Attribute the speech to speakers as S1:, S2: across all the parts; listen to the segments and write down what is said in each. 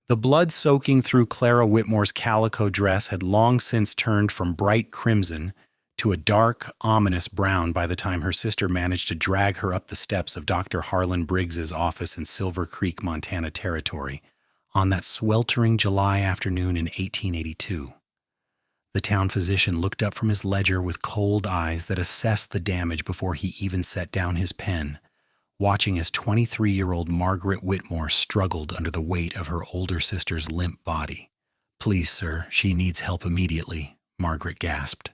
S1: The blood soaking through Clara Whitmore's calico dress had long since turned from bright crimson to a dark, ominous brown by the time her sister managed to drag her up the steps of Dr. Harlan Briggs's office in Silver Creek, Montana Territory, on that sweltering July afternoon in 1882. The town physician looked up from his ledger with cold eyes that assessed the damage before he even set down his pen, watching as 23-year-old Margaret Whitmore struggled under the weight of her older sister's limp body. "Please, sir, she needs help immediately," Margaret gasped,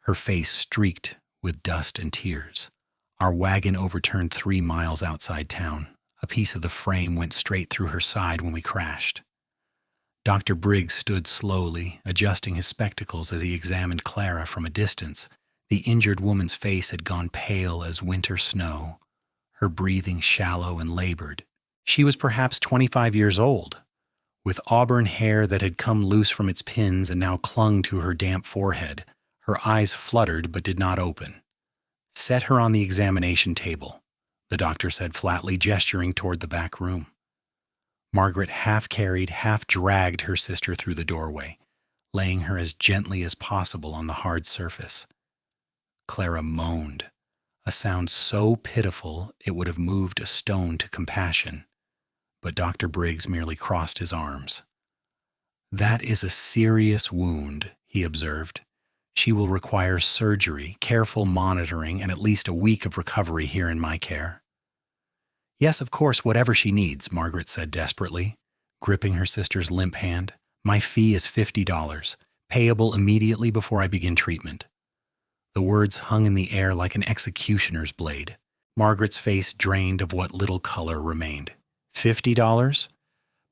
S1: her face streaked with dust and tears. "Our wagon overturned 3 miles outside town. A piece of the frame went straight through her side when we crashed." Dr. Briggs stood slowly, adjusting his spectacles as he examined Clara from a distance. The injured woman's face had gone pale as winter snow, her breathing shallow and labored. She was perhaps 25 years old, with auburn hair that had come loose from its pins and now clung to her damp forehead. Her eyes fluttered but did not open. "Set her on the examination table," the doctor said flatly, gesturing toward the back room. Margaret half-carried, half-dragged her sister through the doorway, laying her as gently as possible on the hard surface. Clara moaned, a sound so pitiful it would have moved a stone to compassion, but Dr. Briggs merely crossed his arms. "That is a serious wound," he observed. "She will require surgery, careful monitoring, and at least a week of recovery here in my care." "Yes, of course, whatever she needs," Margaret said desperately, gripping her sister's limp hand. "My fee is $50, payable immediately before I begin treatment." The words hung in the air like an executioner's blade. Margaret's face drained of what little color remained. $50?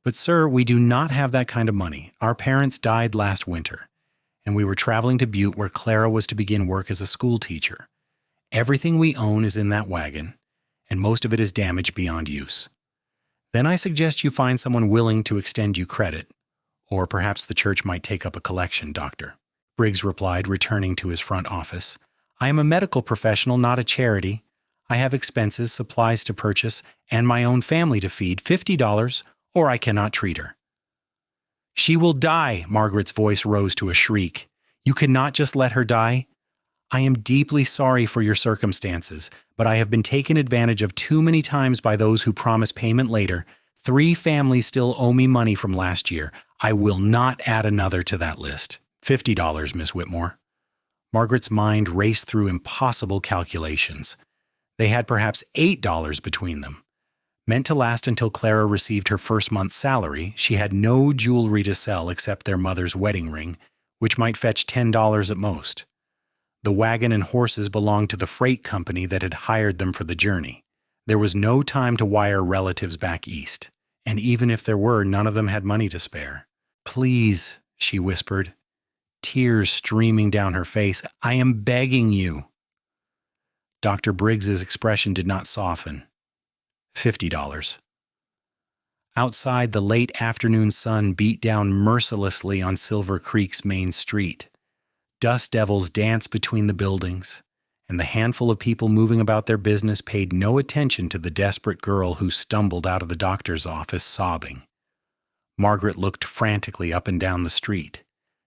S1: "But sir, we do not have that kind of money. Our parents died last winter, and we were traveling to Butte where Clara was to begin work as a school teacher. Everything we own is in that wagon, and most of it is damaged beyond use. Then I suggest you find someone willing to extend you credit, or perhaps the church might take up a collection, doctor," Briggs replied, returning to his front office. "I am a medical professional, not a charity. I have expenses, supplies to purchase, and my own family to feed. $50, or I cannot treat her." "She will die," Margaret's voice rose to a shriek. "You cannot just let her die. I am deeply sorry for your circumstances, but I have been taken advantage of too many times by those who promise payment later. 3 families still owe me money from last year. I will not add another to that list. $50, Miss Whitmore." Margaret's mind raced through impossible calculations. They had perhaps $8 between them. Meant to last until Clara received her first month's salary, she had no jewelry to sell except their mother's wedding ring, which might fetch $10 at most. The wagon and horses belonged to the freight company that had hired them for the journey. There was no time to wire relatives back east, and even if there were, none of them had money to spare. "Please," she whispered, tears streaming down her face, "I am begging you." Dr. Briggs's expression did not soften. $50. Outside, the late afternoon sun beat down mercilessly on Silver Creek's main street. Dust devils danced between the buildings, and the handful of people moving about their business paid no attention to the desperate girl who stumbled out of the doctor's office sobbing. Margaret looked frantically up and down the street,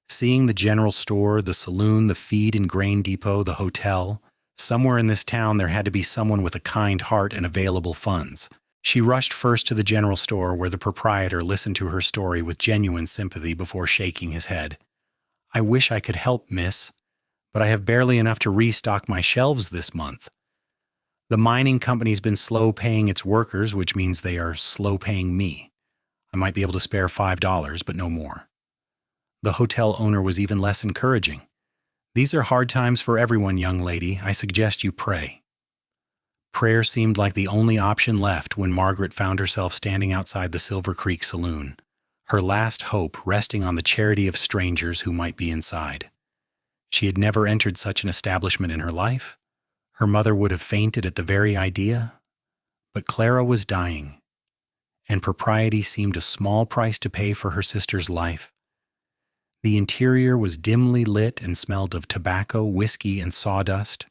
S1: seeing the general store, the saloon, the feed and grain depot, the hotel. Somewhere in this town there had to be someone with a kind heart and available funds. She rushed first to the general store, where the proprietor listened to her story with genuine sympathy before shaking his head. "I wish I could help, miss, but I have barely enough to restock my shelves this month. The mining company's been slow paying its workers, which means they are slow paying me. I might be able to spare $5, but no more." The hotel owner was even less encouraging. "These are hard times for everyone, young lady. I suggest you pray." Prayer seemed like the only option left when Margaret found herself standing outside the Silver Creek saloon, her last hope resting on the charity of strangers who might be inside. She had never entered such an establishment in her life. Her mother would have fainted at the very idea. But Clara was dying, and propriety seemed a small price to pay for her sister's life. The interior was dimly lit and smelled of tobacco, whiskey, and sawdust.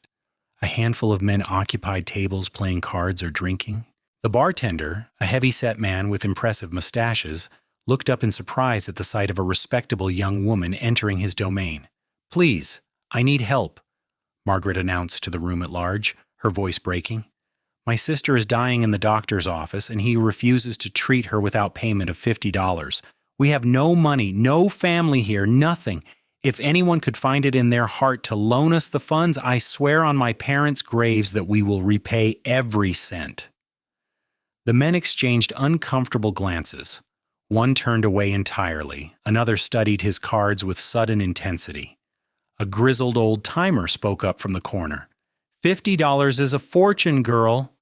S1: A handful of men occupied tables playing cards or drinking. The bartender, a heavy-set man with impressive mustaches, looked up in surprise at the sight of a respectable young woman entering his domain. "Please, I need help," Margaret announced to the room at large, her voice breaking. "My sister is dying in the doctor's office, and he refuses to treat her without payment of $50. We have no money, no family here, nothing. If anyone could find it in their heart to loan us the funds, I swear on my parents' graves that we will repay every cent." The men exchanged uncomfortable glances. One turned away entirely, another studied his cards with sudden intensity. A grizzled old-timer spoke up from the corner. $50 is a fortune, girl.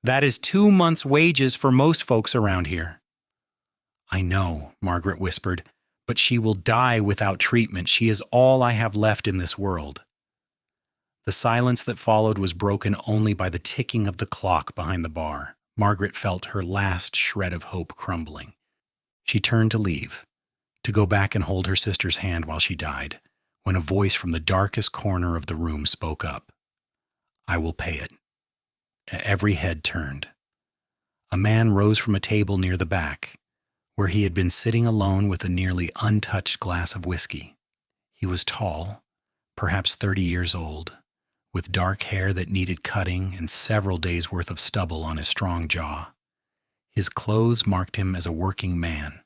S1: That is 2 months' wages for most folks around here." "I know," Margaret whispered, "but she will die without treatment. She is all I have left in this world." The silence that followed was broken only by the ticking of the clock behind the bar. Margaret felt her last shred of hope crumbling. She turned to leave, to go back and hold her sister's hand while she died, when a voice from the darkest corner of the room spoke up. "I will pay it." Every head turned. A man rose from a table near the back, where he had been sitting alone with a nearly untouched glass of whiskey. He was tall, perhaps 30 years old, with dark hair that needed cutting and several days' worth of stubble on his strong jaw. His clothes marked him as a working man,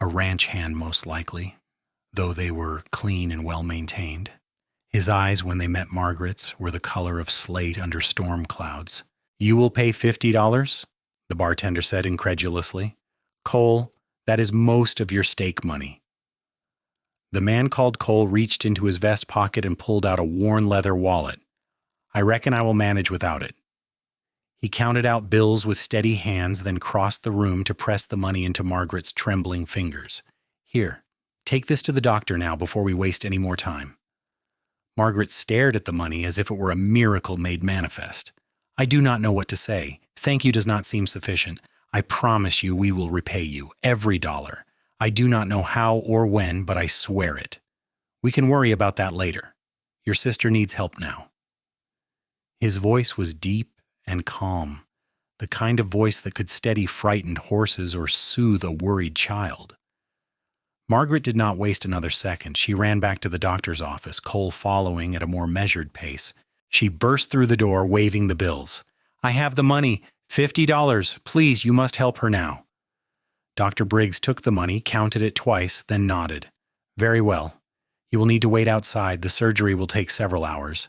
S1: a ranch hand most likely, though they were clean and well-maintained. His eyes, when they met Margaret's, were the color of slate under storm clouds. "You will pay $50? The bartender said incredulously. "Cole, that is most of your stake money." The man called Cole reached into his vest pocket and pulled out a worn leather wallet. "I reckon I will manage without it." He counted out bills with steady hands, then crossed the room to press the money into Margaret's trembling fingers. "Here, take this to the doctor now before we waste any more time." Margaret stared at the money as if it were a miracle made manifest. "I do not know what to say. Thank you does not seem sufficient. I promise you we will repay you, every dollar. I do not know how or when, but I swear it. We can worry about that later. Your sister needs help now." His voice was deep and calm, the kind of voice that could steady frightened horses or soothe a worried child. Margaret did not waste another second. She ran back to the doctor's office, Cole following at a more measured pace. She burst through the door, waving the bills. "I have the money. $50. Please, you must help her now." Dr. Briggs took the money, counted it twice, then nodded. "Very well. You will need to wait outside. The surgery will take several hours."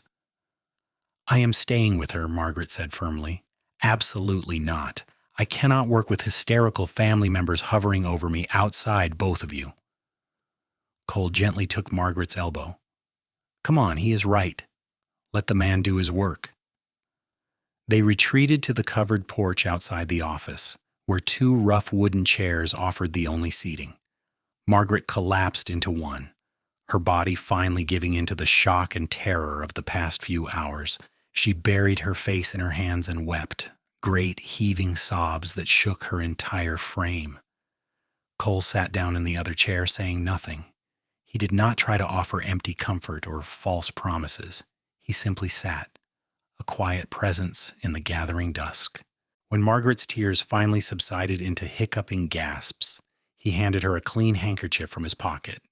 S1: "I am staying with her," Margaret said firmly. "Absolutely not. I cannot work with hysterical family members hovering over me outside, both of you." Cole gently took Margaret's elbow. "Come on, he is right. Let the man do his work." They retreated to the covered porch outside the office, where 2 rough wooden chairs offered the only seating. Margaret collapsed into one, her body finally giving into the shock and terror of the past few hours. She buried her face in her hands and wept, great heaving sobs that shook her entire frame. Cole sat down in the other chair, saying nothing. He did not try to offer empty comfort or false promises. He simply sat, a quiet presence in the gathering dusk. When Margaret's tears finally subsided into hiccuping gasps, he handed her a clean handkerchief from his pocket.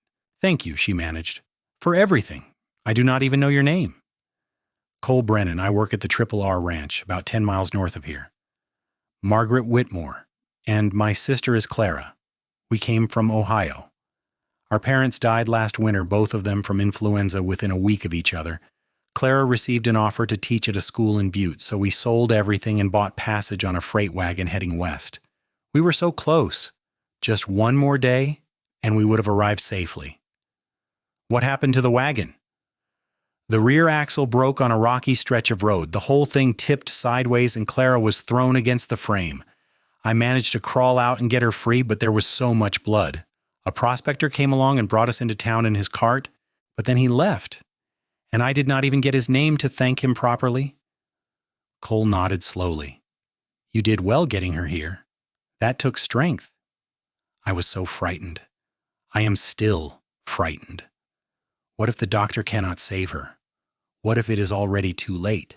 S1: "Thank you," she managed. "For everything. I do not even know your name." "Cole Brennan. I work at the Triple R Ranch, about 10 miles north of here." "Margaret Whitmore. And my sister is Clara. We came from Ohio. Our parents died last winter, both of them from influenza within a week of each other. Clara received an offer to teach at a school in Butte, so we sold everything and bought passage on a freight wagon heading west. We were so close. Just one more day, and we would have arrived safely." "What happened to the wagon?" "The rear axle broke on a rocky stretch of road. The whole thing tipped sideways and Clara was thrown against the frame. I managed to crawl out and get her free, but there was so much blood. A prospector came along and brought us into town in his cart, but then he left, and I did not even get his name to thank him properly." Cole nodded slowly. "You did well getting her here. That took strength." "I was so frightened. I am still frightened. What if the doctor cannot save her? What if it is already too late?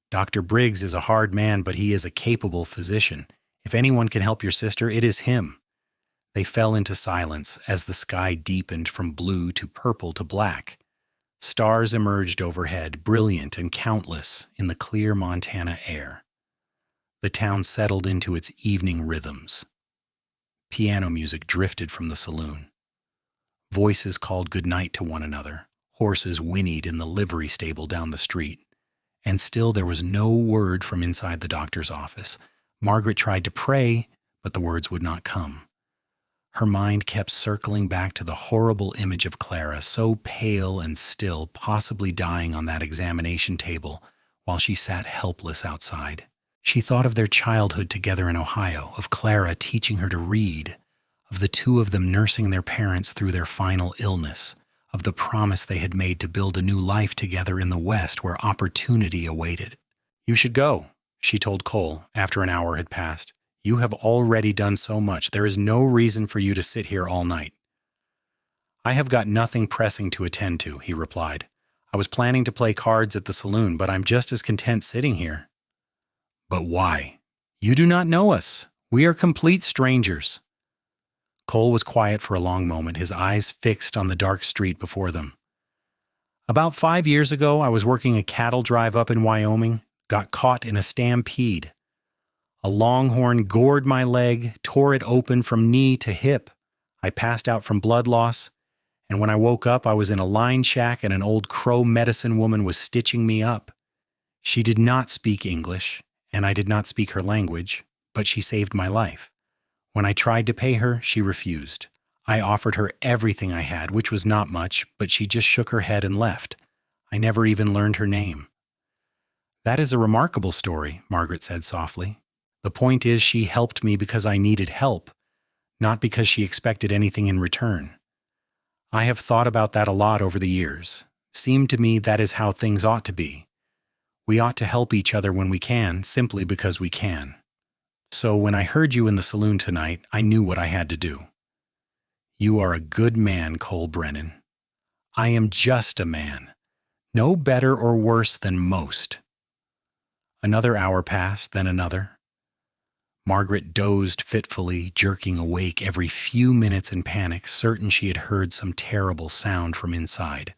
S1: Dr. Briggs is a hard man, but he is a capable physician. If anyone can help your sister, it is him. They fell into silence as the sky deepened from blue to purple to black. Stars emerged overhead, brilliant and countless in the clear Montana air. The town settled into its evening rhythms. Piano music drifted from the saloon. Voices called goodnight to one another. Horses whinnied in the livery stable down the street. And still there was no word from inside the doctor's office. Margaret tried to pray, but the words would not come. Her mind kept circling back to the horrible image of Clara, so pale and still, possibly dying on that examination table while she sat helpless outside. She thought of their childhood together in Ohio, of Clara teaching her to read, of the two of them nursing their parents through their final illness, of the promise they had made to build a new life together in the West where opportunity awaited. "You should go," she told Cole after an hour had passed. "You have already done so much. There is no reason for you to sit here all night." "I have got nothing pressing to attend to," he replied. "I was planning to play cards at the saloon, but I'm just as content sitting here." "But why? You do not know us. We are complete strangers." Cole was quiet for a long moment, his eyes fixed on the dark street before them. "About 5 years ago, I was working a cattle drive up in Wyoming, got caught in a stampede. A longhorn gored my leg, tore it open from knee to hip. I passed out from blood loss, and when I woke up, I was in a line shack and an old Crow medicine woman was stitching me up. She did not speak English, and I did not speak her language, but she saved my life. When I tried to pay her, she refused. I offered her everything I had, which was not much, but she just shook her head and left. I never even learned her name." "That is a remarkable story," Margaret said softly. "The point is she helped me because I needed help, not because she expected anything in return. I have thought about that a lot over the years. Seemed to me that is how things ought to be. We ought to help each other when we can, simply because we can. So when I heard you in the saloon tonight, I knew what I had to do." "You are a good man, Cole Brennan." "I am just a man. No better or worse than most." Another hour passed, then another. Margaret dozed fitfully, jerking awake every few minutes in panic, certain she had heard some terrible sound from inside.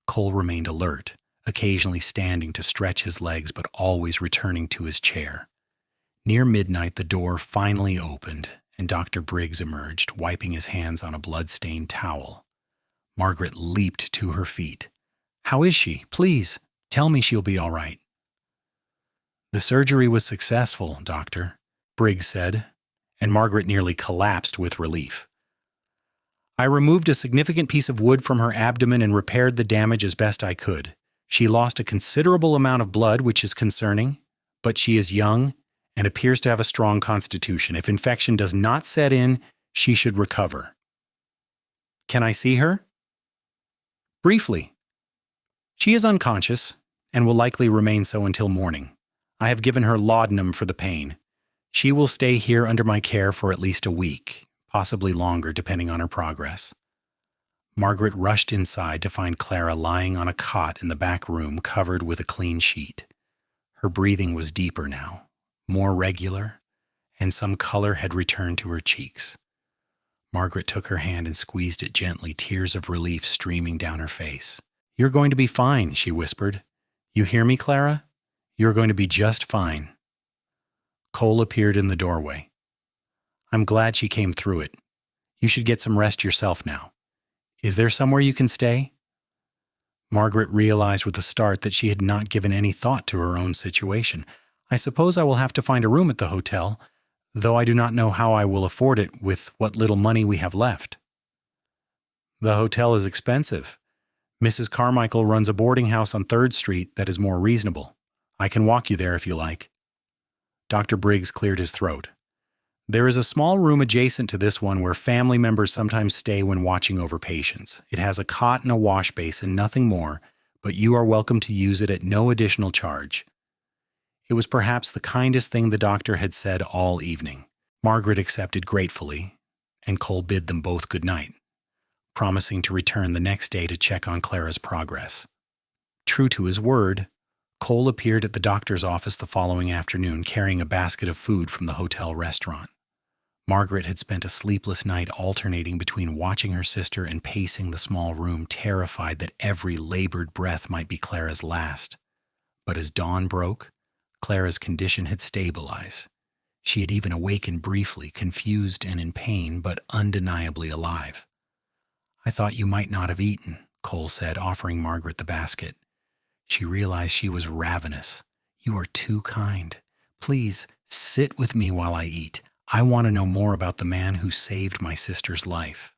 S1: Cole remained alert, occasionally standing to stretch his legs, but always returning to his chair. Near midnight, the door finally opened, and Dr. Briggs emerged, wiping his hands on a blood-stained towel. Margaret leaped to her feet. "How is she? Please, tell me she'll be all right." "The surgery was successful, Doctor," Briggs said, and Margaret nearly collapsed with relief. "I removed a significant piece of wood from her abdomen and repaired the damage as best I could. She lost a considerable amount of blood, which is concerning, but she is young and appears to have a strong constitution. If infection does not set in, she should recover." "Can I see her?" "Briefly. She is unconscious and will likely remain so until morning. I have given her laudanum for the pain. She will stay here under my care for at least a week, possibly longer depending on her progress." Margaret rushed inside to find Clara lying on a cot in the back room covered with a clean sheet. Her breathing was deeper now, more regular, and some color had returned to her cheeks. Margaret took her hand and squeezed it gently, tears of relief streaming down her face. "You're going to be fine," she whispered. "You hear me, Clara? You're going to be just fine." Cole appeared in the doorway. "I'm glad she came through it. You should get some rest yourself now. Is there somewhere you can stay?" Margaret realized with a start that she had not given any thought to her own situation. "I suppose I will have to find a room at the hotel, though I do not know how I will afford it with what little money we have left." "The hotel is expensive. Mrs. Carmichael runs a boarding house on 3rd Street that is more reasonable. I can walk you there if you like." Dr. Briggs cleared his throat. "There is a small room adjacent to this one where family members sometimes stay when watching over patients. It has a cot and a wash basin, nothing more, but you are welcome to use it at no additional charge." It was perhaps the kindest thing the doctor had said all evening. Margaret accepted gratefully, and Cole bid them both good night, promising to return the next day to check on Clara's progress. True to his word, Cole appeared at the doctor's office the following afternoon carrying a basket of food from the hotel restaurant. Margaret had spent a sleepless night alternating between watching her sister and pacing the small room, terrified that every labored breath might be Clara's last. But as dawn broke, Clara's condition had stabilized. She had even awakened briefly, confused and in pain, but undeniably alive. "I thought you might not have eaten," Cole said, offering Margaret the basket. She realized she was ravenous. "You are too kind. Please sit with me while I eat. I want to know more about the man who saved my sister's life."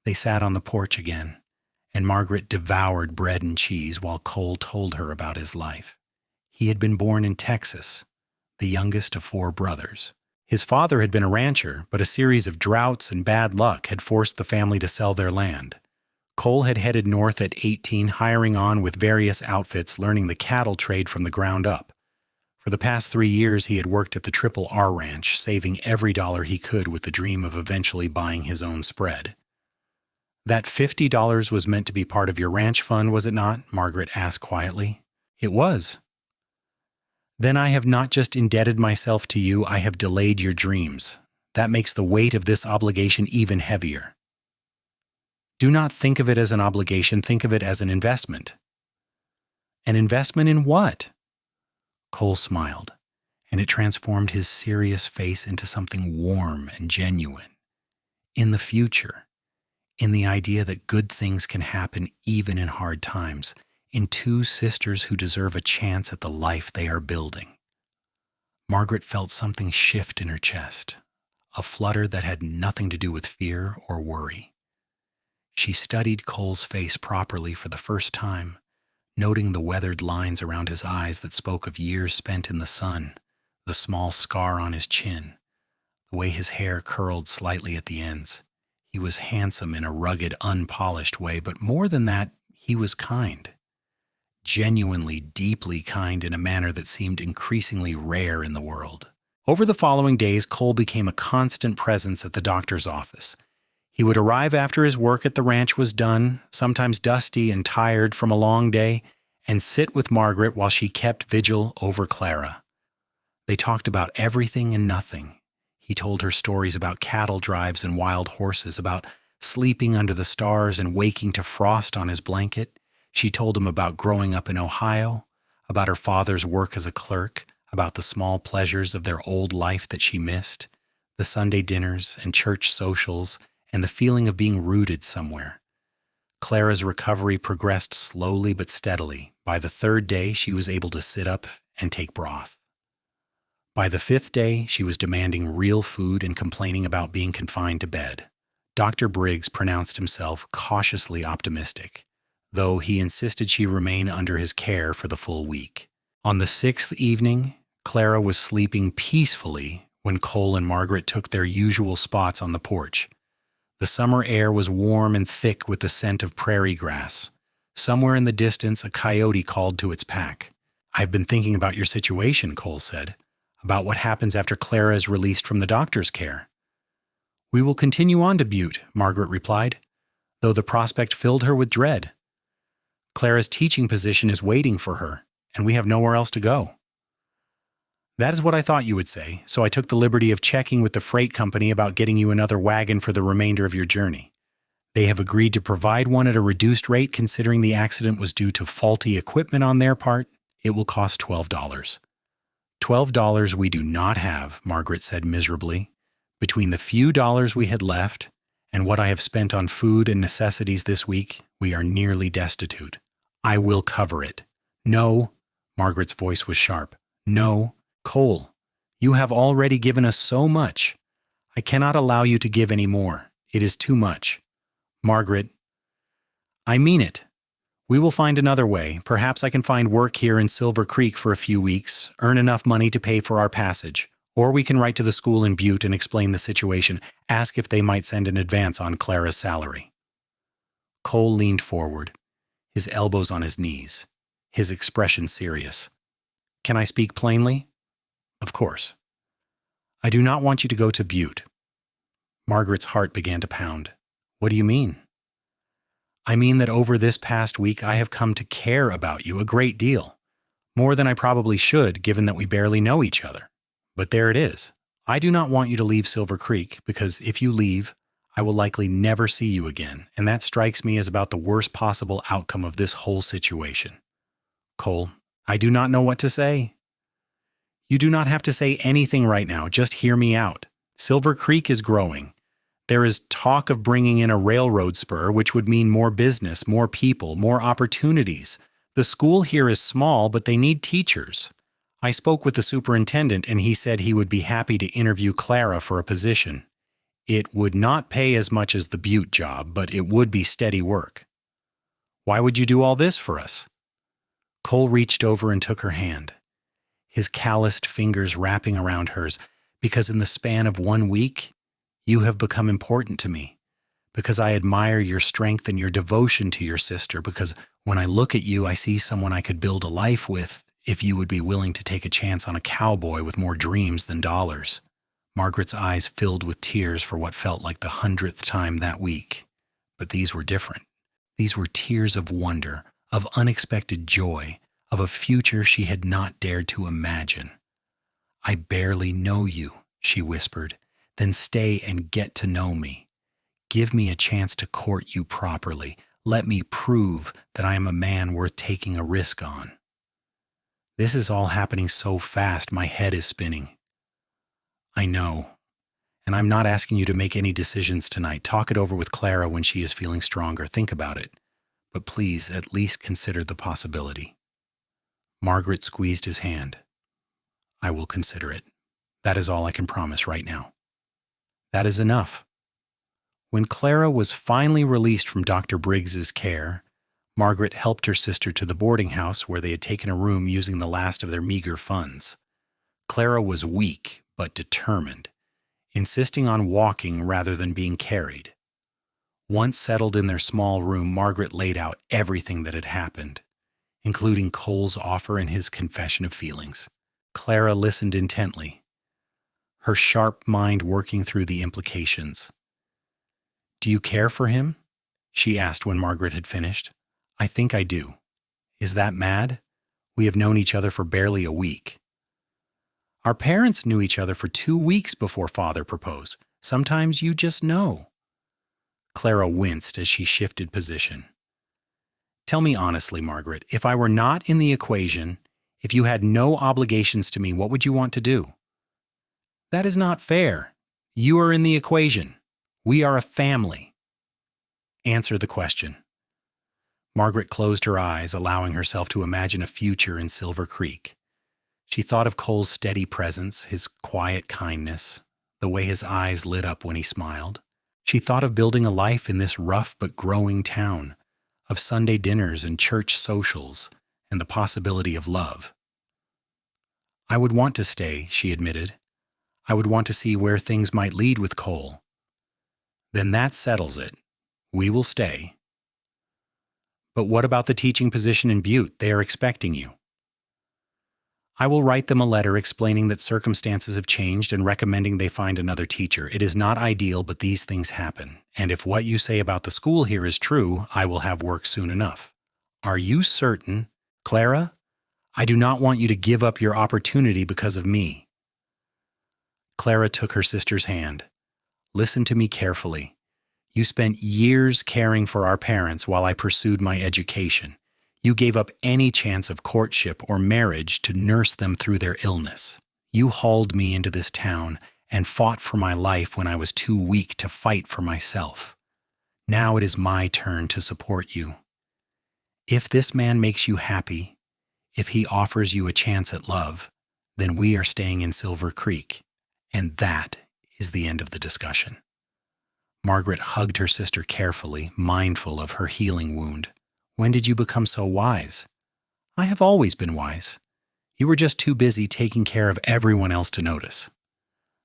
S1: They sat on the porch again, and Margaret devoured bread and cheese while Cole told her about his life. He had been born in Texas, the youngest of 4 brothers. His father had been a rancher, but a series of droughts and bad luck had forced the family to sell their land. Cole had headed north at 18, hiring on with various outfits, learning the cattle trade from the ground up. For the past 3 years, he had worked at the Triple R Ranch, saving every dollar he could with the dream of eventually buying his own spread. "That $50 was meant to be part of your ranch fund, was it not?" Margaret asked quietly. "It was." "Then I have not just indebted myself to you, I have delayed your dreams. That makes the weight of this obligation even heavier." "Do not think of it as an obligation, think of it as an investment." "An investment in what?" Cole smiled, and it transformed his serious face into something warm and genuine. "In the future, in the idea that good things can happen even in hard times, in 2 sisters who deserve a chance at the life they are building." Margaret felt something shift in her chest, a flutter that had nothing to do with fear or worry. She studied Cole's face properly for the first time, noting the weathered lines around his eyes that spoke of years spent in the sun, the small scar on his chin, the way his hair curled slightly at the ends. He was handsome in a rugged, unpolished way, but more than that, he was kind. Genuinely, deeply kind in a manner that seemed increasingly rare in the world. Over the following days, Cole became a constant presence at the doctor's office. He would arrive after his work at the ranch was done, sometimes dusty and tired from a long day, and sit with Margaret while she kept vigil over Clara. They talked about everything and nothing. He told her stories about cattle drives and wild horses, about sleeping under the stars and waking to frost on his blanket. She told him about growing up in Ohio, about her father's work as a clerk, about the small pleasures of their old life that she missed, the Sunday dinners and church socials, and the feeling of being rooted somewhere. Clara's recovery progressed slowly but steadily. By the 3rd day, she was able to sit up and take broth. By the 5th day, she was demanding real food and complaining about being confined to bed. Dr. Briggs pronounced himself cautiously optimistic, though he insisted she remain under his care for the full week. On the 6th evening, Clara was sleeping peacefully when Cole and Margaret took their usual spots on the porch. The summer air was warm and thick with the scent of prairie grass. Somewhere in the distance, a coyote called to its pack. "I've been thinking about your situation," Cole said, "about what happens after Clara is released from the doctor's care." "We will continue on to Butte," Margaret replied, though the prospect filled her with dread. "Clara's teaching position is waiting for her, and we have nowhere else to go." "That is what I thought you would say, so I took the liberty of checking with the freight company about getting you another wagon for the remainder of your journey. They have agreed to provide one at a reduced rate considering the accident was due to faulty equipment on their part. It will cost $12. $12 we do not have," Margaret said miserably. "Between the few dollars we had left and what I have spent on food and necessities this week, we are nearly destitute. I will cover it." "No," Margaret's voice was sharp. "No. Cole, you have already given us so much. I cannot allow you to give any more. It is too much." "Margaret, I mean it. We will find another way. Perhaps I can find work here in Silver Creek for a few weeks, earn enough money to pay for our passage. Or we can write to the school in Butte and explain the situation, ask if they might send an advance on Clara's salary." Cole leaned forward, his elbows on his knees, his expression serious. "Can I speak plainly?" "Of course." "I do not want you to go to Butte." Margaret's heart began to pound. "What do you mean?" "I mean that over this past week I have come to care about you a great deal. More than I probably should, given that we barely know each other. But there it is. I do not want you to leave Silver Creek because if you leave, I will likely never see you again, and that strikes me as about the worst possible outcome of this whole situation. Cole, I do not know what to say. You do not have to say anything right now. Just hear me out. Silver Creek is growing. There is talk of bringing in a railroad spur, which would mean more business, more people, more opportunities. The school here is small, but they need teachers. I spoke with the superintendent, and he said he would be happy to interview Clara for a position. It would not pay as much as the Butte job, but it would be steady work. Why would you do all this for us? Cole reached over and took her hand, his calloused fingers wrapping around hers, because in the span of 1 week, you have become important to me, because I admire your strength and your devotion to your sister, because when I look at you, I see someone I could build a life with if you would be willing to take a chance on a cowboy with more dreams than dollars. Margaret's eyes filled with tears for what felt like the 100th time that week. But these were different. These were tears of wonder, of unexpected joy, of a future she had not dared to imagine. I barely know you, she whispered. Then stay and get to know me. Give me a chance to court you properly. Let me prove that I am a man worth taking a risk on. This is all happening so fast, my head is spinning. I know. And I'm not asking you to make any decisions tonight. Talk it over with Clara when she is feeling stronger. Think about it. But please, at least consider the possibility. Margaret squeezed his hand. I will consider it. That is all I can promise right now. That is enough. When Clara was finally released from Dr. Briggs's care, Margaret helped her sister to the boarding house where they had taken a room using the last of their meager funds. Clara was weak but determined, insisting on walking rather than being carried. Once settled in their small room, Margaret laid out everything that had happened, including Cole's offer and his confession of feelings. Clara listened intently, her sharp mind working through the implications. Do you care for him? She asked when Margaret had finished. I think I do. Is that mad? We have known each other for barely a week. Our parents knew each other for 2 weeks before Father proposed. Sometimes you just know. Clara winced as she shifted position. Tell me honestly, Margaret, if I were not in the equation, if you had no obligations to me, what would you want to do? That is not fair. You are in the equation. We are a family. Answer the question. Margaret closed her eyes, allowing herself to imagine a future in Silver Creek. She thought of Cole's steady presence, his quiet kindness, the way his eyes lit up when he smiled. She thought of building a life in this rough but growing town, of Sunday dinners and church socials, and the possibility of love. I would want to stay, she admitted. I would want to see where things might lead with Cole. Then that settles it. We will stay. But what about the teaching position in Butte? They are expecting you. I will write them a letter explaining that circumstances have changed and recommending they find another teacher. It is not ideal, but these things happen. And if what you say about the school here is true, I will have work soon enough. Are you certain? Clara, I do not want you to give up your opportunity because of me. Clara took her sister's hand. Listen to me carefully. You spent years caring for our parents while I pursued my education. You gave up any chance of courtship or marriage to nurse them through their illness. You hauled me into this town and fought for my life when I was too weak to fight for myself. Now it is my turn to support you. If this man makes you happy, if he offers you a chance at love, then we are staying in Silver Creek, and that is the end of the discussion. Margaret hugged her sister carefully, mindful of her healing wound. When did you become so wise? I have always been wise. You were just too busy taking care of everyone else to notice.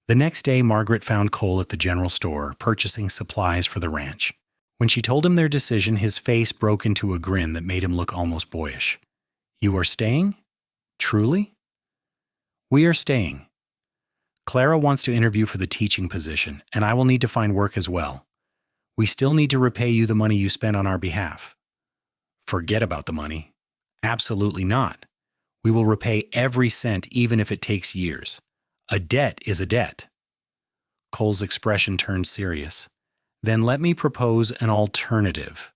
S1: The next day, Margaret found Cole at the general store, purchasing supplies for the ranch. When she told him their decision, his face broke into a grin that made him look almost boyish. You are staying? Truly? We are staying. Clara wants to interview for the teaching position, and I will need to find work as well. We still need to repay you the money you spent on our behalf. Forget about the money. Absolutely not. We will repay every cent even if it takes years. A debt is a debt. Cole's expression turned serious. Then let me propose an alternative.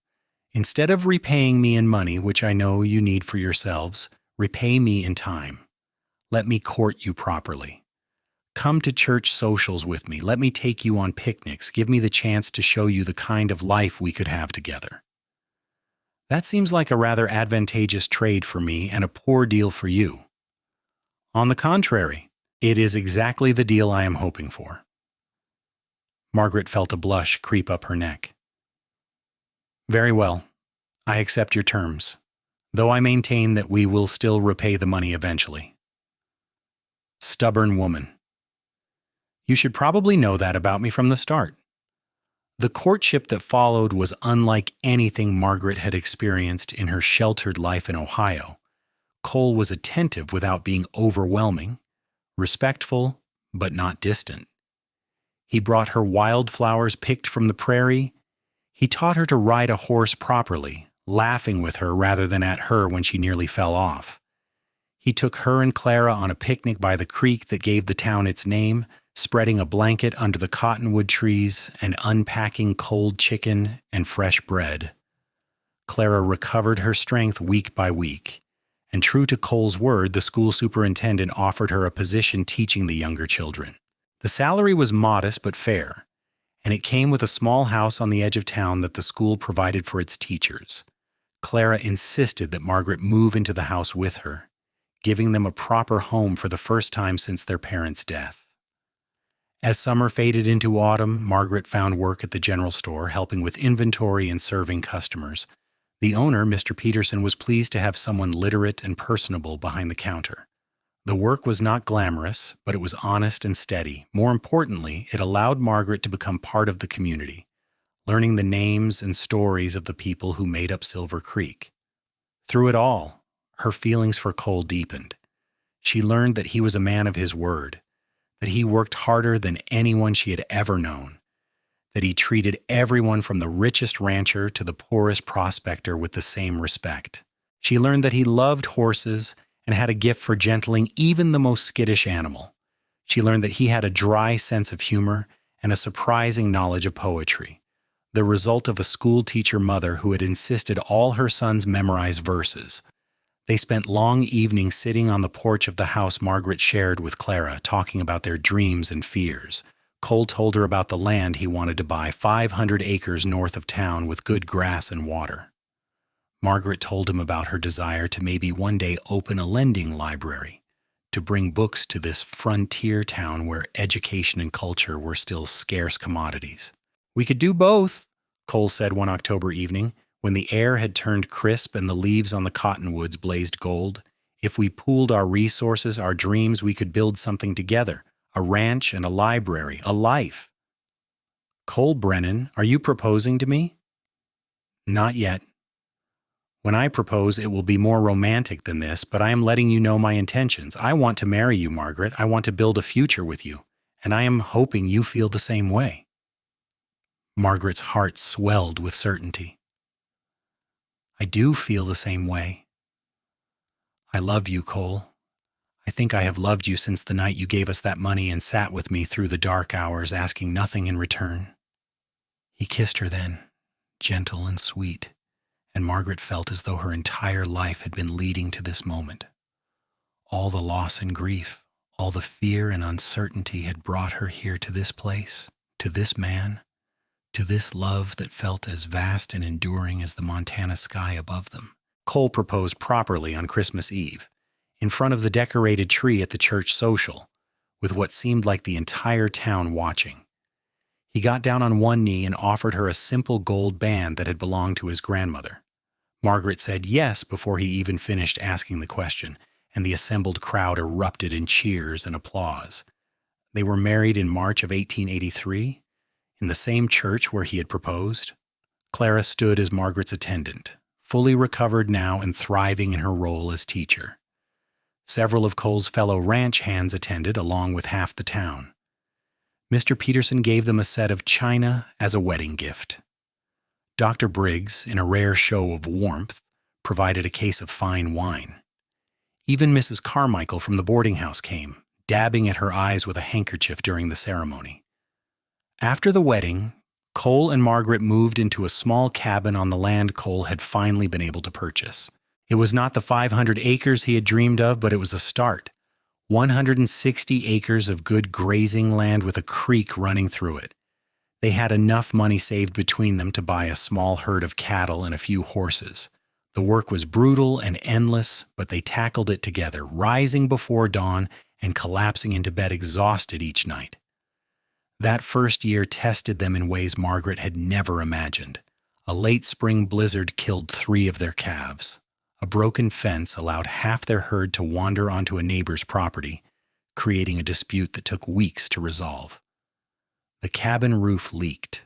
S1: Instead of repaying me in money, which I know you need for yourselves, repay me in time. Let me court you properly. Come to church socials with me. Let me take you on picnics. Give me the chance to show you the kind of life we could have together. That seems like a rather advantageous trade for me and a poor deal for you. On the contrary, it is exactly the deal I am hoping for. Margaret felt a blush creep up her neck. Very well, I accept your terms, though I maintain that we will still repay the money eventually. Stubborn woman. You should probably know that about me from the start. The courtship that followed was unlike anything Margaret had experienced in her sheltered life in Ohio. Cole was attentive without being overwhelming, respectful, but not distant. He brought her wildflowers picked from the prairie. He taught her to ride a horse properly, laughing with her rather than at her when she nearly fell off. He took her and Clara on a picnic by the creek that gave the town its name, spreading a blanket under the cottonwood trees and unpacking cold chicken and fresh bread. Clara recovered her strength week by week, and true to Cole's word, the school superintendent offered her a position teaching the younger children. The salary was modest but fair, and it came with a small house on the edge of town that the school provided for its teachers. Clara insisted that Margaret move into the house with her, giving them a proper home for the first time since their parents' death. As summer faded into autumn, Margaret found work at the general store, helping with inventory and serving customers. The owner, Mr. Peterson, was pleased to have someone literate and personable behind the counter. The work was not glamorous, but it was honest and steady. More importantly, it allowed Margaret to become part of the community, learning the names and stories of the people who made up Silver Creek. Through it all, her feelings for Cole deepened. She learned that he was a man of his word, that he worked harder than anyone she had ever known, that he treated everyone from the richest rancher to the poorest prospector with the same respect. She learned that he loved horses and had a gift for gentling even the most skittish animal. She learned that he had a dry sense of humor and a surprising knowledge of poetry, the result of a school teacher mother who had insisted all her sons memorize verses. They spent long evenings sitting on the porch of the house Margaret shared with Clara, talking about their dreams and fears. Cole told her about the land he wanted to buy, 500 acres north of town with good grass and water. Margaret told him about her desire to maybe one day open a lending library, to bring books to this frontier town where education and culture were still scarce commodities. We could do both, Cole said one October evening, when the air had turned crisp and the leaves on the cottonwoods blazed gold. If we pooled our resources, our dreams, we could build something together, a ranch and a library, a life. Cole Brennan, are you proposing to me? Not yet. When I propose, it will be more romantic than this, but I am letting you know my intentions. I want to marry you, Margaret. I want to build a future with you, and I am hoping you feel the same way. Margaret's heart swelled with certainty. I do feel the same way. I love you, Cole. I think I have loved you since the night you gave us that money and sat with me through the dark hours, asking nothing in return. He kissed her then, gentle and sweet, and Margaret felt as though her entire life had been leading to this moment. All the loss and grief, all the fear and uncertainty had brought her here to this place, to this man, to this love that felt as vast and enduring as the Montana sky above them. Cole proposed properly on Christmas Eve, in front of the decorated tree at the church social, with what seemed like the entire town watching. He got down on one knee and offered her a simple gold band that had belonged to his grandmother. Margaret said yes before he even finished asking the question, and the assembled crowd erupted in cheers and applause. They were married in March of 1883, in the same church where he had proposed. Clara stood as Margaret's attendant, fully recovered now and thriving in her role as teacher. Several of Cole's fellow ranch hands attended, along with half the town. Mr. Peterson gave them a set of china as a wedding gift. Dr. Briggs, in a rare show of warmth, provided a case of fine wine. Even Mrs. Carmichael from the boarding house came, dabbing at her eyes with a handkerchief during the ceremony. After the wedding, Cole and Margaret moved into a small cabin on the land Cole had finally been able to purchase. It was not the 500 acres he had dreamed of, but it was a start. 160 acres of good grazing land with a creek running through it. They had enough money saved between them to buy a small herd of cattle and a few horses. The work was brutal and endless, but they tackled it together, rising before dawn and collapsing into bed exhausted each night. That first year tested them in ways Margaret had never imagined. A late spring blizzard killed 3 of their calves. A broken fence allowed half their herd to wander onto a neighbor's property, creating a dispute that took weeks to resolve. The cabin roof leaked,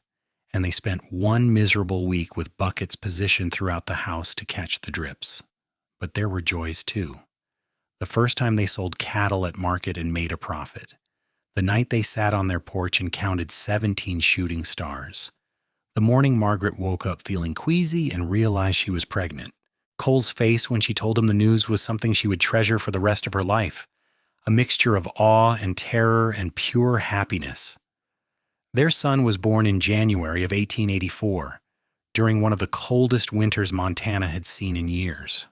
S1: and they spent one miserable week with buckets positioned throughout the house to catch the drips. But there were joys too. The first time they sold cattle at market and made a profit. The night they sat on their porch and counted 17 shooting stars. The morning Margaret woke up feeling queasy and realized she was pregnant. Cole's face when she told him the news was something she would treasure for the rest of her life. A mixture of awe and terror and pure happiness. Their son was born in January of 1884, during one of the coldest winters Montana had seen in years.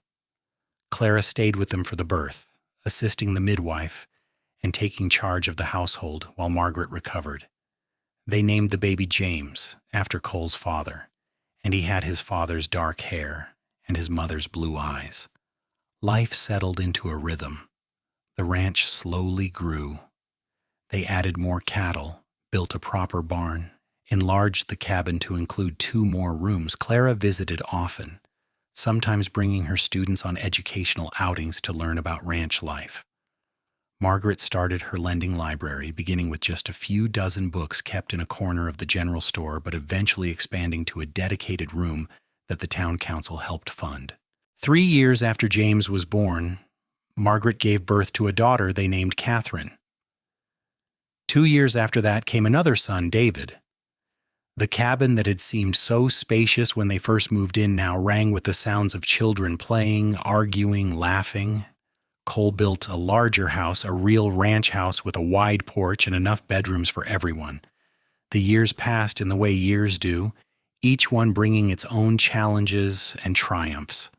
S1: Clara stayed with them for the birth, assisting the midwife and taking charge of the household while Margaret recovered. They named the baby James, after Cole's father, and he had his father's dark hair and his mother's blue eyes. Life settled into a rhythm. The ranch slowly grew. They added more cattle, built a proper barn, enlarged the cabin to include 2 more rooms. Clara visited often, sometimes bringing her students on educational outings to learn about ranch life. Margaret started her lending library, beginning with just a few dozen books kept in a corner of the general store, but eventually expanding to a dedicated room that the town council helped fund. 3 years after James was born, Margaret gave birth to a daughter they named Catherine. 2 years after that came another son, David. The cabin that had seemed so spacious when they first moved in now rang with the sounds of children playing, arguing, laughing. Cole built a larger house, a real ranch house with a wide porch and enough bedrooms for everyone. The years passed in the way years do, each one bringing its own challenges and triumphs.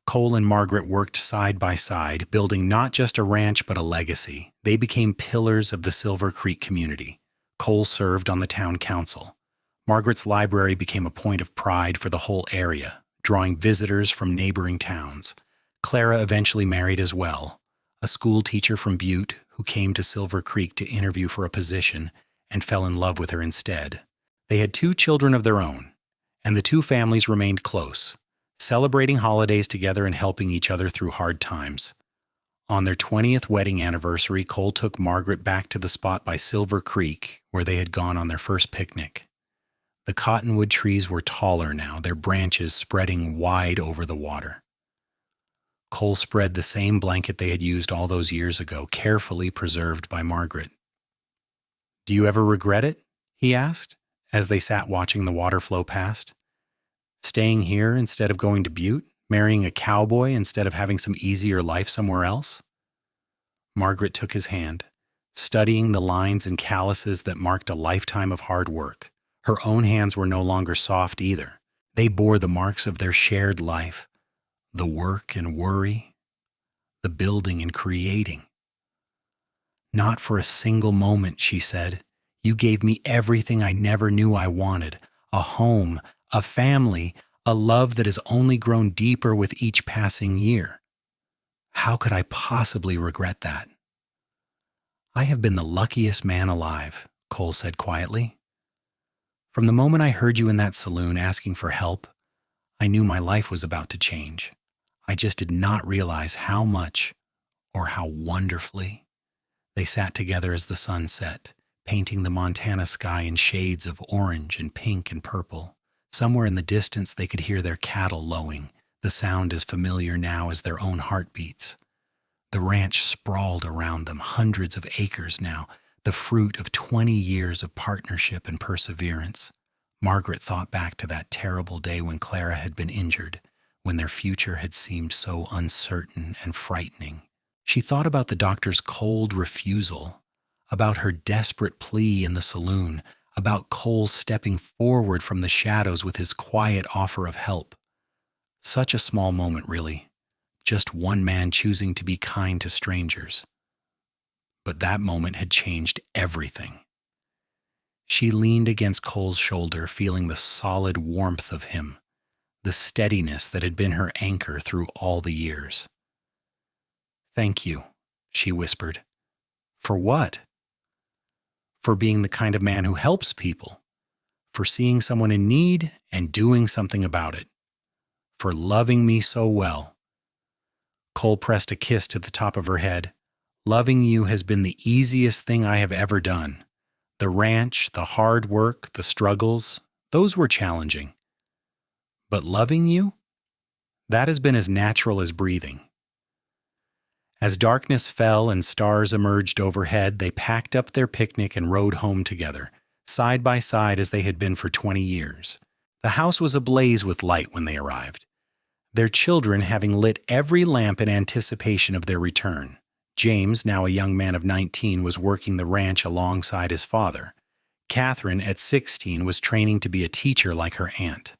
S1: Cole and Margaret worked side by side, building not just a ranch but a legacy. They became pillars of the Silver Creek community. Cole served on the town council. Margaret's library became a point of pride for the whole area, drawing visitors from neighboring towns. Clara eventually married as well, a school teacher from Butte who came to Silver Creek to interview for a position and fell in love with her instead. They had 2 children of their own, and the 2 families remained close, celebrating holidays together and helping each other through hard times. On their 20th wedding anniversary, Cole took Margaret back to the spot by Silver Creek where they had gone on their first picnic. The cottonwood trees were taller now, their branches spreading wide over the water. Cole spread the same blanket they had used all those years ago, carefully preserved by Margaret. "Do you ever regret it?" he asked, as they sat watching the water flow past. "Staying here instead of going to Butte? Marrying a cowboy instead of having some easier life somewhere else?" Margaret took his hand, studying the lines and calluses that marked a lifetime of hard work. Her own hands were no longer soft either. They bore the marks of their shared life. The work and worry, the building and creating. "Not for a single moment," she said. "You gave me everything I never knew I wanted. A home, a family, a love that has only grown deeper with each passing year. How could I possibly regret that?" "I have been the luckiest man alive," Cole said quietly. "From the moment I heard you in that saloon asking for help, I knew my life was about to change. I just did not realize how much or how wonderfully." They sat together as the sun set, painting the Montana sky in shades of orange and pink and purple. Somewhere in the distance they could hear their cattle lowing, the sound as familiar now as their own heartbeats. The ranch sprawled around them, hundreds of acres now, the fruit of 20 years of partnership and perseverance. Margaret thought back to that terrible day when Clara had been injured, when their future had seemed so uncertain and frightening. She thought about the doctor's cold refusal, about her desperate plea in the saloon, about Cole stepping forward from the shadows with his quiet offer of help. Such a small moment, really. Just one man choosing to be kind to strangers. But that moment had changed everything. She leaned against Cole's shoulder, feeling the solid warmth of him, the steadiness that had been her anchor through all the years. "Thank you," she whispered. "For what?" "For being the kind of man who helps people. For seeing someone in need and doing something about it. For loving me so well." Cole pressed a kiss to the top of her head. "Loving you has been the easiest thing I have ever done. The ranch, the hard work, the struggles, those were challenging. But loving you? That has been as natural as breathing." As darkness fell and stars emerged overhead, they packed up their picnic and rode home together, side by side as they had been for 20 years. The house was ablaze with light when they arrived, their children having lit every lamp in anticipation of their return. James, now a young man of 19, was working the ranch alongside his father. Catherine, at 16, was training to be a teacher like her aunt.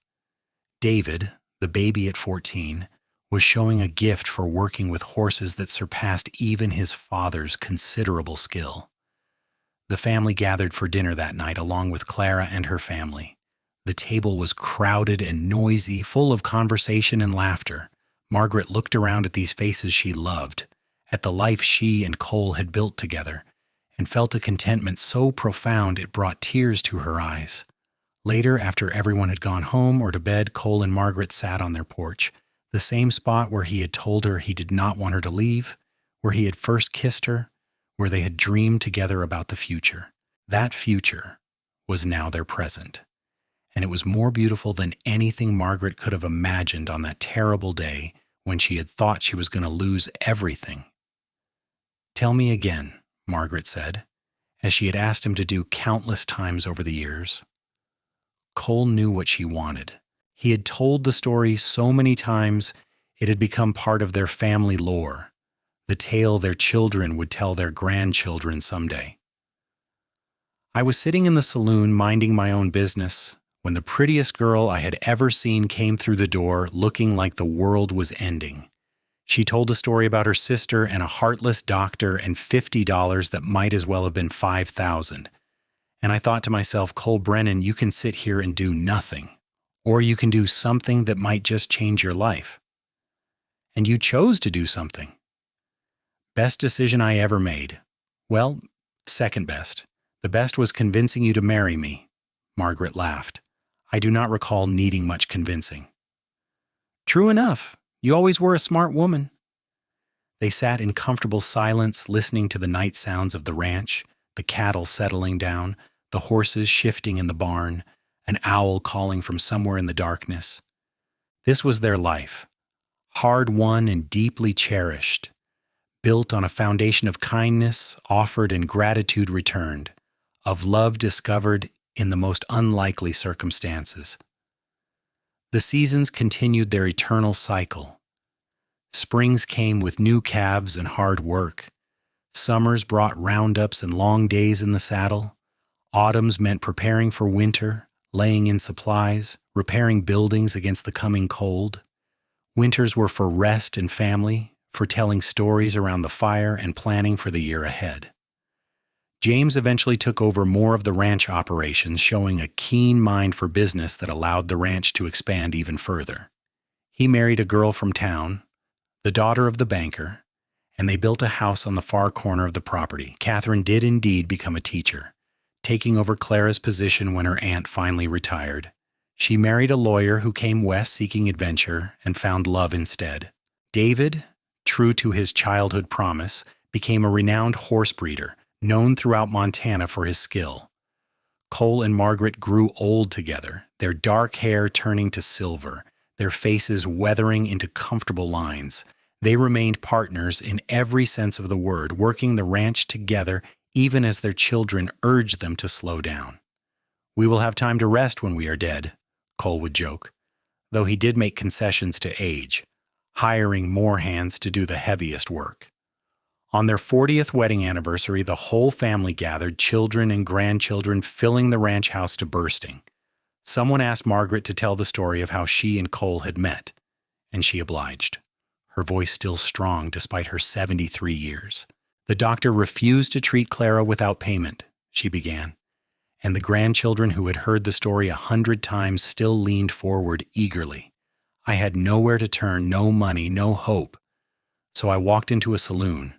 S1: David, the baby at 14, was showing a gift for working with horses that surpassed even his father's considerable skill. The family gathered for dinner that night along with Clara and her family. The table was crowded and noisy, full of conversation and laughter. Margaret looked around at these faces she loved, at the life she and Cole had built together, and felt a contentment so profound it brought tears to her eyes. Later, after everyone had gone home or to bed, Cole and Margaret sat on their porch, the same spot where he had told her he did not want her to leave, where he had first kissed her, where they had dreamed together about the future. That future was now their present, and it was more beautiful than anything Margaret could have imagined on that terrible day when she had thought she was going to lose everything. "Tell me again," Margaret said, as she had asked him to do countless times over the years. Cole knew what she wanted. He had told the story so many times it had become part of their family lore, the tale their children would tell their grandchildren someday. "I was sitting in the saloon minding my own business when the prettiest girl I had ever seen came through the door looking like the world was ending. She told a story about her sister and a heartless doctor and $50 that might as well have been $5,000. And I thought to myself, Cole Brennan, you can sit here and do nothing. Or you can do something that might just change your life. And you chose to do something. Best decision I ever made. Well, second best. The best was convincing you to marry me." Margaret laughed. "I do not recall needing much convincing." "True enough. You always were a smart woman." They sat in comfortable silence, listening to the night sounds of the ranch, the cattle settling down, the horses shifting in the barn, an owl calling from somewhere in the darkness. This was their life, hard-won and deeply cherished, built on a foundation of kindness offered and gratitude returned, of love discovered in the most unlikely circumstances. The seasons continued their eternal cycle. Springs came with new calves and hard work. Summers brought roundups and long days in the saddle. Autumns meant preparing for winter, laying in supplies, repairing buildings against the coming cold. Winters were for rest and family, for telling stories around the fire and planning for the year ahead. James eventually took over more of the ranch operations, showing a keen mind for business that allowed the ranch to expand even further. He married a girl from town, the daughter of the banker, and they built a house on the far corner of the property. Catherine did indeed become a teacher, taking over Clara's position when her aunt finally retired. She married a lawyer who came west seeking adventure and found love instead. David, true to his childhood promise, became a renowned horse breeder, known throughout Montana for his skill. Cole and Margaret grew old together, their dark hair turning to silver, their faces weathering into comfortable lines. They remained partners in every sense of the word, working the ranch together even as their children urged them to slow down. "We will have time to rest when we are dead," Cole would joke, though he did make concessions to age, hiring more hands to do the heaviest work. On their 40th wedding anniversary, the whole family gathered, children and grandchildren filling the ranch house to bursting. Someone asked Margaret to tell the story of how she and Cole had met, and she obliged, her voice still strong despite her 73 years. The doctor refused to treat Clara without payment, she began, and the grandchildren who had heard the story 100 times still leaned forward eagerly. I had nowhere to turn, no money, no hope. So I walked into a saloon,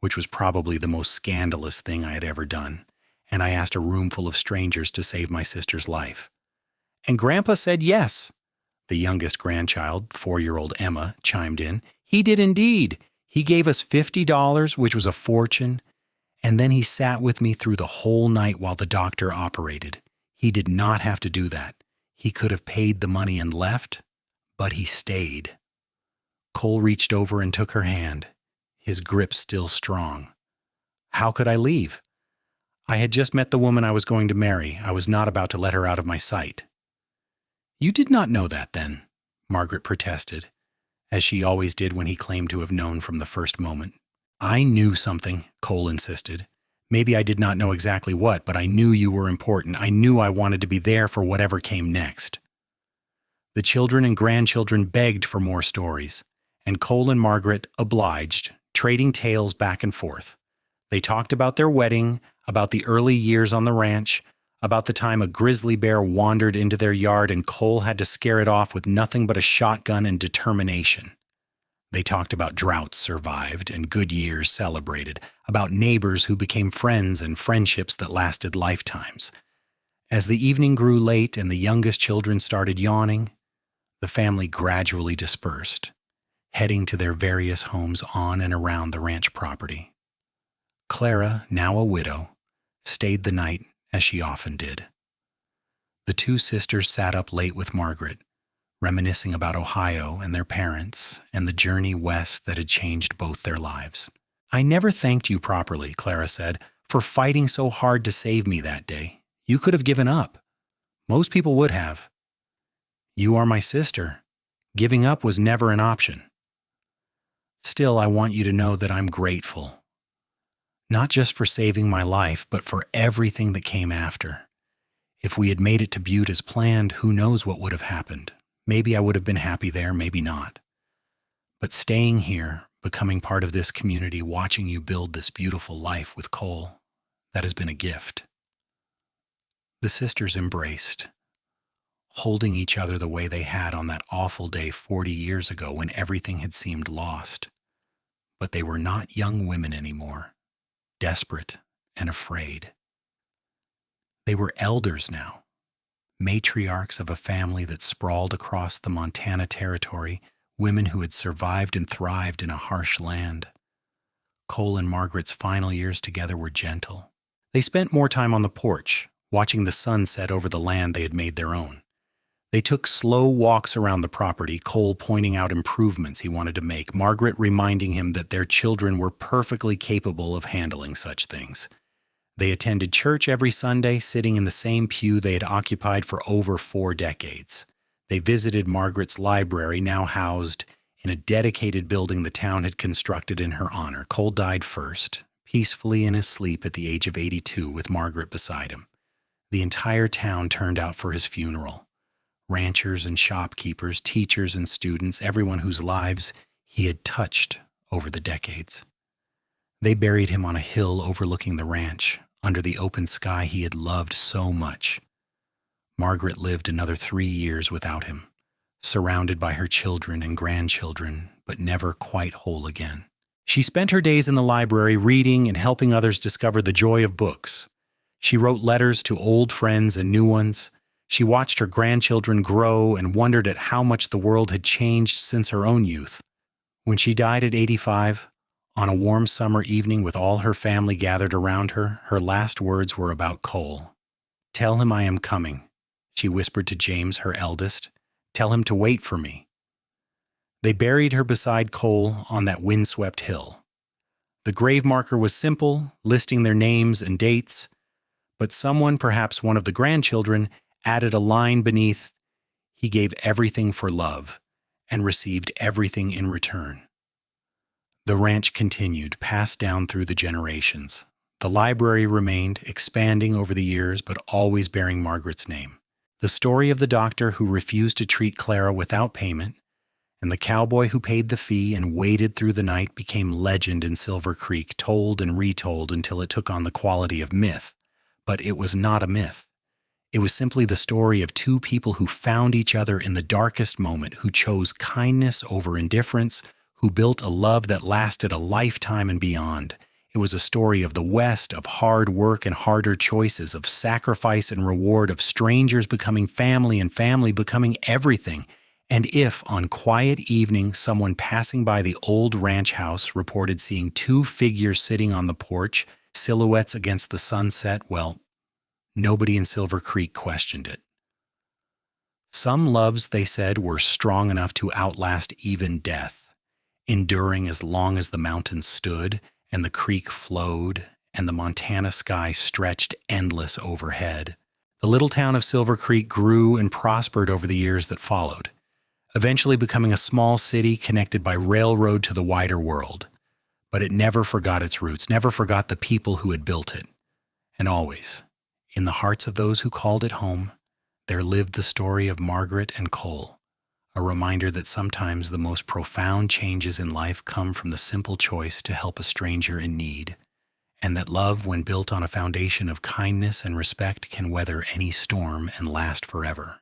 S1: which was probably the most scandalous thing I had ever done, and I asked a room full of strangers to save my sister's life. And Grandpa said yes. The youngest grandchild, 4-year-old Emma, chimed in. He did indeed. He gave us $50, which was a fortune, and then he sat with me through the whole night while the doctor operated. He did not have to do that. He could have paid the money and left, but he stayed. Cole reached over and took her hand, his grip still strong. How could I leave? I had just met the woman I was going to marry. I was not about to let her out of my sight. You did not know that then, Margaret protested, as she always did when he claimed to have known from the first moment. I knew something, Cole insisted. Maybe I did not know exactly what, but I knew you were important. I knew I wanted to be there for whatever came next. The children and grandchildren begged for more stories, and Cole and Margaret obliged, trading tales back and forth. They talked about their wedding, about the early years on the ranch, about the time a grizzly bear wandered into their yard and Cole had to scare it off with nothing but a shotgun and determination. They talked about droughts survived and good years celebrated, about neighbors who became friends and friendships that lasted lifetimes. As the evening grew late and the youngest children started yawning, the family gradually dispersed, heading to their various homes on and around the ranch property. Clara, now a widow, stayed the night as she often did. The two sisters sat up late with Margaret, reminiscing about Ohio and their parents and the journey west that had changed both their lives. I never thanked you properly, Clara said, for fighting so hard to save me that day. You could have given up. Most people would have. You are my sister. Giving up was never an option. Still, I want you to know that I'm grateful. Not just for saving my life, but for everything that came after. If we had made it to Butte as planned, who knows what would have happened. Maybe I would have been happy there, maybe not. But staying here, becoming part of this community, watching you build this beautiful life with Cole, that has been a gift. The sisters embraced, holding each other the way they had on that awful day 40 years ago when everything had seemed lost. But they were not young women anymore, desperate and afraid. They were elders now, matriarchs of a family that sprawled across the Montana Territory, women who had survived and thrived in a harsh land. Cole and Margaret's final years together were gentle. They spent more time on the porch, watching the sun set over the land they had made their own. They took slow walks around the property, Cole pointing out improvements he wanted to make, Margaret reminding him that their children were perfectly capable of handling such things. They attended church every Sunday, sitting in the same pew they had occupied for over 4 decades. They visited Margaret's library, now housed in a dedicated building the town had constructed in her honor. Cole died first, peacefully in his sleep at the age of 82 with Margaret beside him. The entire town turned out for his funeral. Ranchers and shopkeepers, teachers and students, everyone whose lives he had touched over the decades. They buried him on a hill overlooking the ranch, under the open sky he had loved so much. Margaret lived another 3 years without him, surrounded by her children and grandchildren, but never quite whole again. She spent her days in the library reading and helping others discover the joy of books. She wrote letters to old friends and new ones. She watched her grandchildren grow and wondered at how much the world had changed since her own youth. When she died at 85, on a warm summer evening with all her family gathered around her, her last words were about Cole. "Tell him I am coming," she whispered to James, her eldest. "Tell him to wait for me." They buried her beside Cole on that windswept hill. The grave marker was simple, listing their names and dates, but someone, perhaps one of the grandchildren, added a line beneath, "He gave everything for love and received everything in return." The ranch continued, passed down through the generations. The library remained, expanding over the years, but always bearing Margaret's name. The story of the doctor who refused to treat Clara without payment, and the cowboy who paid the fee and waded through the night became legend in Silver Creek, told and retold until it took on the quality of myth. But it was not a myth. It was simply the story of two people who found each other in the darkest moment, who chose kindness over indifference, who built a love that lasted a lifetime and beyond. It was a story of the West, of hard work and harder choices, of sacrifice and reward, of strangers becoming family and family becoming everything. And if, on quiet evening, someone passing by the old ranch house reported seeing two figures sitting on the porch, silhouettes against the sunset, well, nobody in Silver Creek questioned it. Some loves, they said, were strong enough to outlast even death, enduring as long as the mountains stood and the creek flowed and the Montana sky stretched endless overhead. The little town of Silver Creek grew and prospered over the years that followed, eventually becoming a small city connected by railroad to the wider world. But it never forgot its roots, never forgot the people who had built it. And always, in the hearts of those who called it home, there lived the story of Margaret and Cole, a reminder that sometimes the most profound changes in life come from the simple choice to help a stranger in need, and that love, when built on a foundation of kindness and respect, can weather any storm and last forever.